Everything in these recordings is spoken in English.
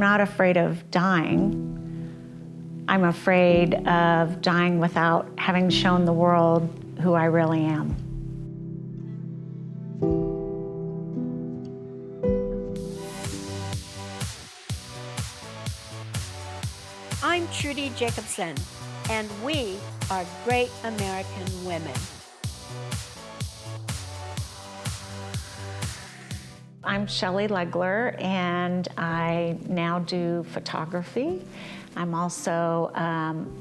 not afraid of dying. I'm afraid of dying without having shown the world who I really am. I'm Trudy Jacobson, and we are Great American Women. I'm Shelly Legler, and I now do photography. I'm also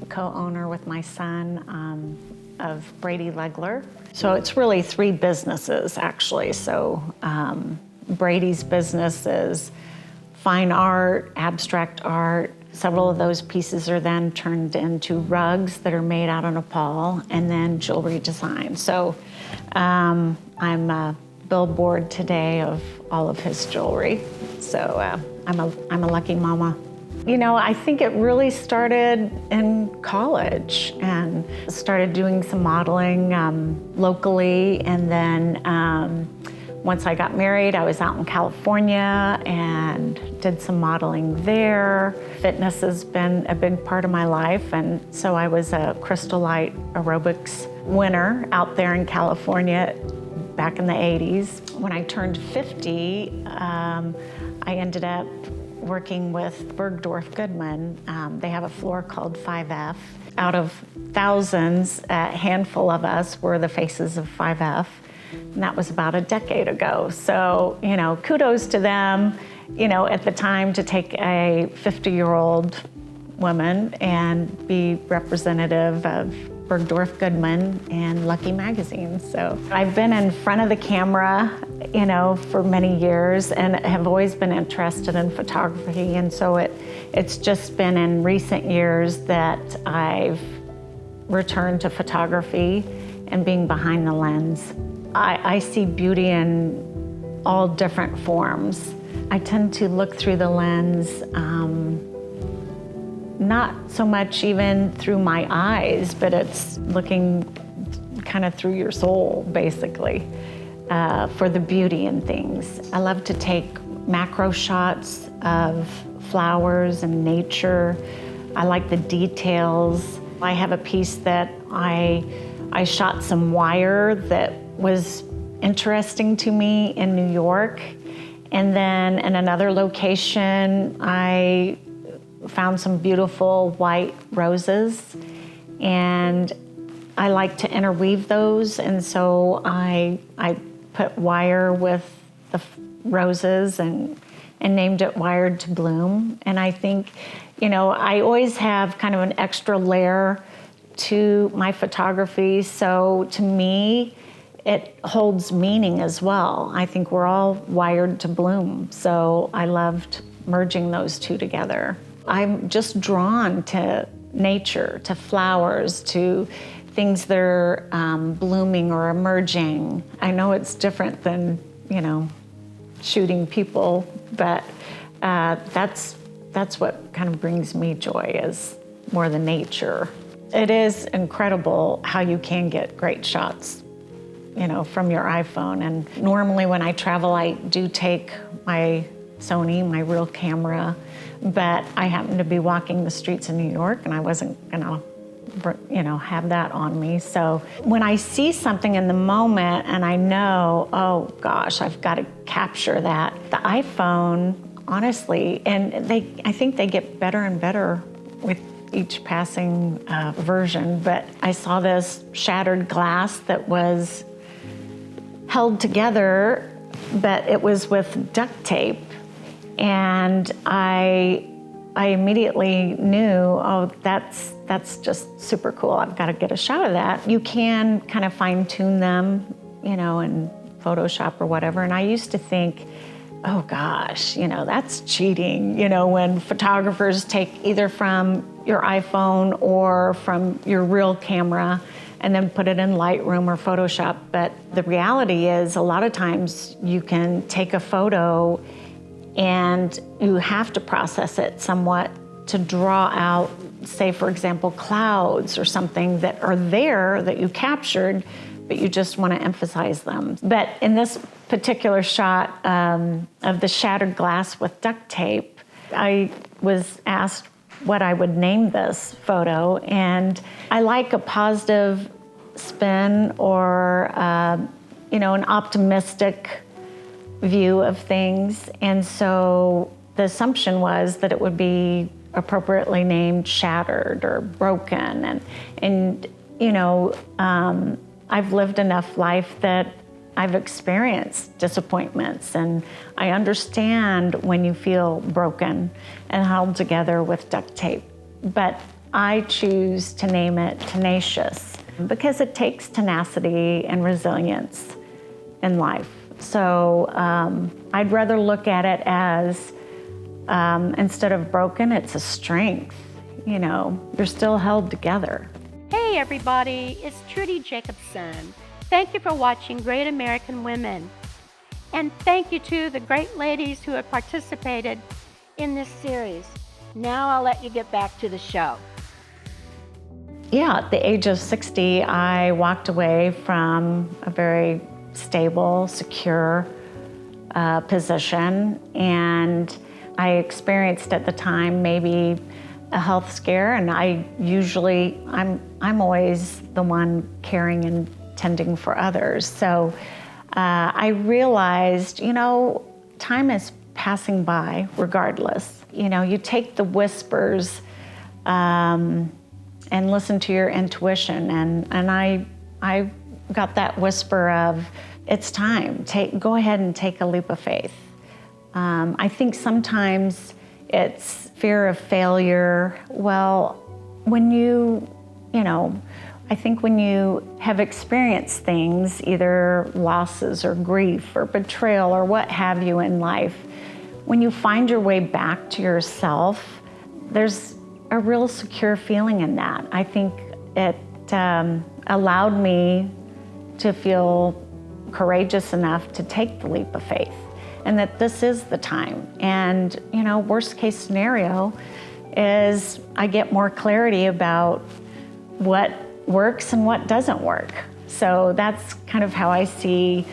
co-owner with my son of Trudy Legler. So it's really 3 businesses, actually. So Brady's business is fine art, abstract art. Several of those pieces are then turned into rugs that are made out of Nepal, and then jewelry design. So I'm a billboard today of all of his jewelry. So I'm a lucky mama. You know, I think it really started in college and started doing some modeling locally, and then once I got married, I was out in California and did some modeling there. Fitness has been a big part of my life, and so I was a Crystal Light aerobics winner out there in California back in the 80s. When I turned 50, I ended up working with Bergdorf Goodman. They have a floor called 5F. Out of thousands, a handful of us were the faces of 5F. And that was about a decade ago. So, you know, kudos to them, you know, at the time to take a 50-year-old woman and be representative of Bergdorf Goodman and Lucky magazine. So I've been in front of the camera, you know, for many years and have always been interested in photography. And so it's just been in recent years that I've returned to photography and being behind the lens. I see beauty in all different forms. I tend to look through the lens, not so much even through my eyes, but it's looking kind of through your soul, basically, for the beauty in things. I love to take macro shots of flowers and nature. I like the details. I have a piece that I shot some wire that was interesting to me in New York. And then in another location, I found some beautiful white roses. And I like to interweave those. And so I put wire with the roses and named it Wired to Bloom. And I think, you know, I always have kind of an extra layer to my photography. So to me, it holds meaning as well. I think we're all wired to bloom. So I loved merging those two together. I'm just drawn to nature, to flowers, to things that are blooming or emerging. I know it's different than, you know, shooting people, but that's what kind of brings me joy, is more the nature. It is incredible how you can get great shots, you know, from your iPhone. And normally when I travel, I do take my Sony, my real camera, but I happened to be walking the streets in New York and I wasn't gonna, you know, have that on me. So when I see something in the moment and I know, oh gosh, I've got to capture that, the iPhone, honestly, and I think they get better and better with each passing version, but I saw this shattered glass that was held together, but it was with duct tape. And I immediately knew, oh, that's just super cool. I've got to get a shot of that. You can kind of fine tune them, you know, in Photoshop or whatever. And I used to think, oh gosh, you know, that's cheating, you know, when photographers take either from your iPhone or from your real camera and then put it in Lightroom or Photoshop. But the reality is a lot of times you can take a photo and you have to process it somewhat to draw out, say, for example, clouds or something that are there that you captured, but you just want to emphasize them. But in this particular shot of the shattered glass with duct tape, I was asked what I would name this photo, and I like a positive spin or, an optimistic view of things. And so the assumption was that it would be appropriately named Shattered or Broken. And I've lived enough life that I've experienced disappointments, and I understand when you feel broken and held together with duct tape. But I choose to name it Tenacious because it takes tenacity and resilience in life. So I'd rather look at it as instead of broken, it's a strength. You're still held together. Hey everybody, it's Trudy Jacobson. Thank you for watching Great American Women. And thank you to the great ladies who have participated in this series. Now I'll let you get back to the show. Yeah, at the age of 60, I walked away from a very stable, secure position, and I experienced at the time maybe a health scare, and I'm always the one caring and tending for others. So I realized, time is passing by regardless. You take the whispers and listen to your intuition, and I got that whisper of, it's time, go ahead and take a leap of faith. I think sometimes it's fear of failure. Well, when I think when you have experienced things, either losses or grief or betrayal or what have you in life, when you find your way back to yourself, there's a real secure feeling in that. I think it allowed me to feel courageous enough to take the leap of faith, and that this is the time. And, worst case scenario is I get more clarity about what works and what doesn't work. So that's kind of how I see,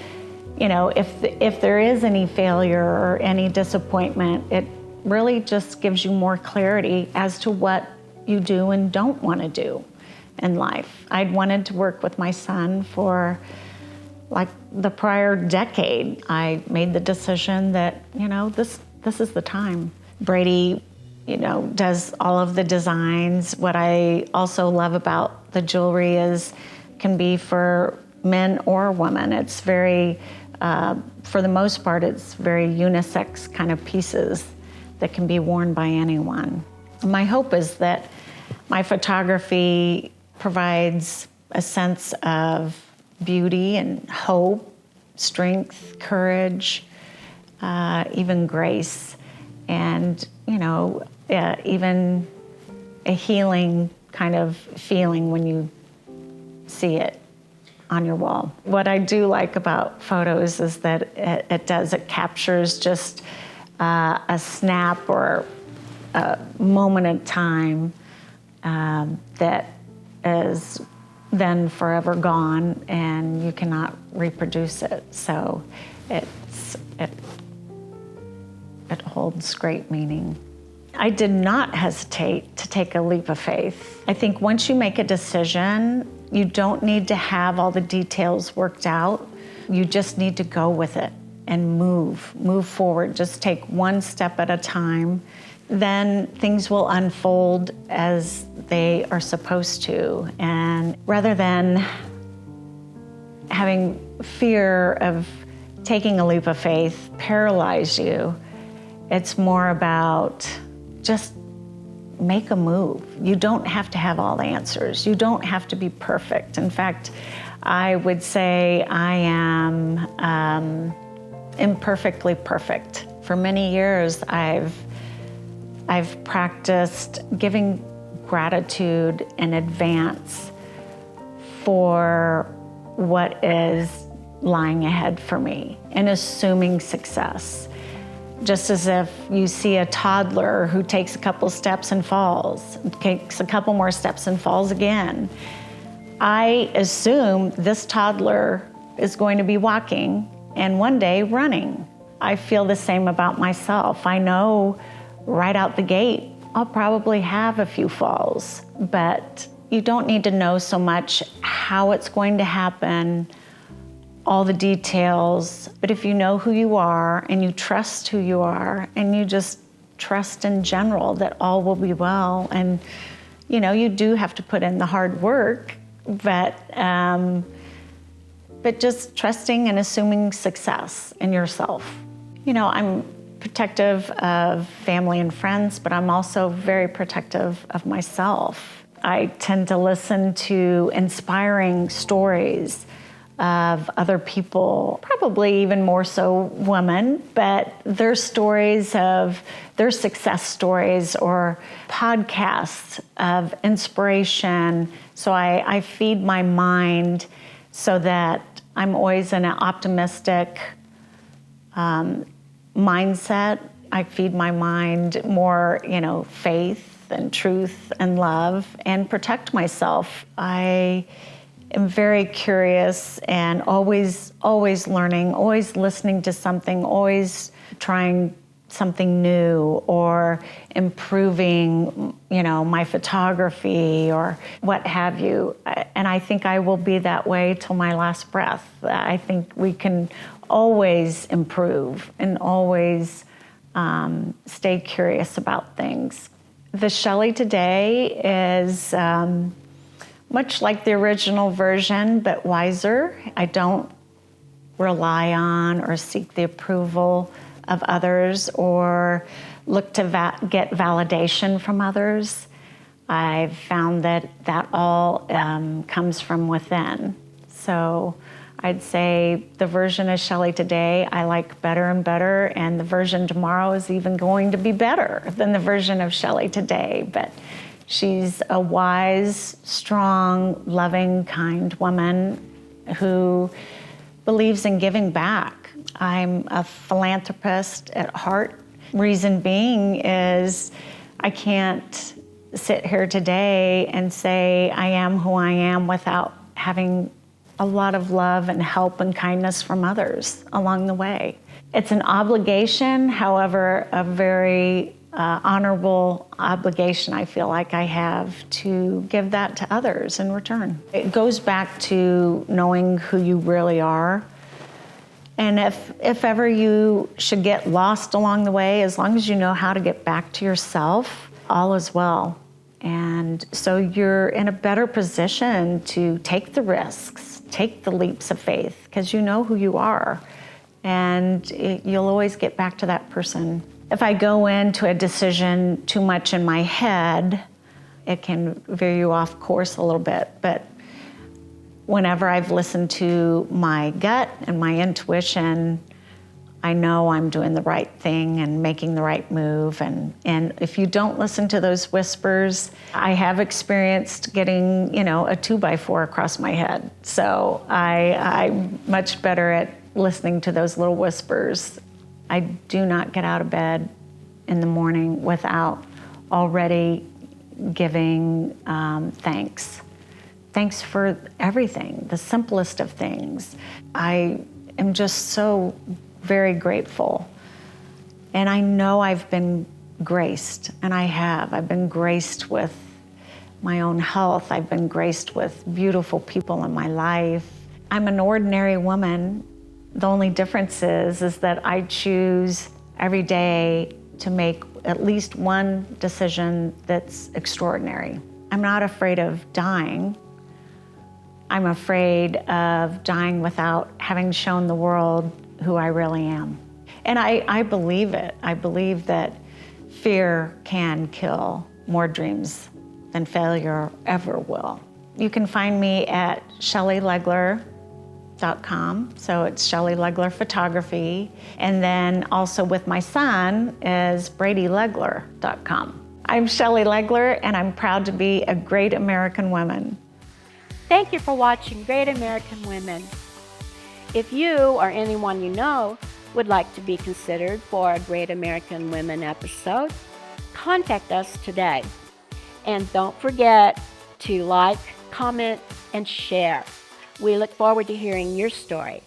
if there is any failure or any disappointment, it really just gives you more clarity as to what you do and don't want to do in life. I'd wanted to work with my son for like the prior decade. I made the decision that, this is the time. Brady, does all of the designs. What I also love about the jewelry can be for men or women. It's very, for the most part, it's very unisex kind of pieces that can be worn by anyone. My hope is that my photography provides a sense of beauty and hope, strength, courage, even grace, and, even a healing kind of feeling when you see it on your wall. What I do like about photos is that it captures just a snap or a moment in time that is then forever gone, and you cannot reproduce it. So it holds great meaning. I did not hesitate to take a leap of faith. I think once you make a decision, you don't need to have all the details worked out. You just need to go with it and move forward. Just take one step at a time. Then things will unfold as they are supposed to. And rather than having fear of taking a leap of faith paralyze you, it's more about just make a move. You don't have to have all the answers. You don't have to be perfect. In fact, I would say I am imperfectly perfect. For many years, I've practiced giving gratitude in advance for what is lying ahead for me and assuming success. Just as if you see a toddler who takes a couple steps and falls, takes a couple more steps and falls again. I assume this toddler is going to be walking and one day running. I feel the same about myself. I know right out the gate, I'll probably have a few falls, but you don't need to know so much how it's going to happen, all the details, but if you know who you are and you trust who you are and you just trust in general that all will be well, and you do have to put in the hard work, but just trusting and assuming success in yourself. I'm protective of family and friends, but I'm also very protective of myself. I tend to listen to inspiring stories of other people, probably even more so women, but their stories of their success stories or podcasts of inspiration. So I feed my mind so that I'm always in an optimistic mindset. I feed my mind more, faith and truth and love, and protect myself. I am very curious and always learning, always listening to something, always trying something new or improving, my photography or what have you. And I think I will be that way till my last breath. I think we can always improve and always stay curious about things. The Shelly today is much like the original version, but wiser. I don't rely on or seek the approval of others or look to get validation from others. I've found that all comes from within. So I'd say the version of Shelly today I like better and better, and the version tomorrow is even going to be better than the version of Shelly today. But she's a wise, strong, loving, kind woman who believes in giving back. I'm a philanthropist at heart. Reason being is I can't sit here today and say I am who I am without having a lot of love and help and kindness from others along the way. It's an obligation, however, a very honorable obligation I feel like I have to give that to others in return. It goes back to knowing who you really are. And if ever you should get lost along the way, as long as you know how to get back to yourself, all is well. And so you're in a better position to take the risks, take the leaps of faith, because you know who you are. And you'll always get back to that person. If I go into a decision too much in my head, it can veer you off course a little bit. But whenever I've listened to my gut and my intuition, I know I'm doing the right thing and making the right move. And if you don't listen to those whispers, I have experienced getting, a 2x4 across my head. So I'm much better at listening to those little whispers. I do not get out of bed in the morning without already giving thanks. Thanks for everything, the simplest of things. I am just so very grateful. And I know I've been graced, and I have. I've been graced with my own health. I've been graced with beautiful people in my life. I'm an ordinary woman. The only difference is that I choose every day to make at least one decision that's extraordinary. I'm not afraid of dying. I'm afraid of dying without having shown the world who I really am. And I believe it. I believe that fear can kill more dreams than failure ever will. You can find me at ShellyLegler.com. So it's Shelly Legler Photography. And then also with my son is BradyLegler.com. I'm Shelly Legler, and I'm proud to be a great American woman. Thank you for watching Great American Women. If you or anyone you know would like to be considered for a Great American Women episode, contact us today. And don't forget to like, comment, and share. We look forward to hearing your story.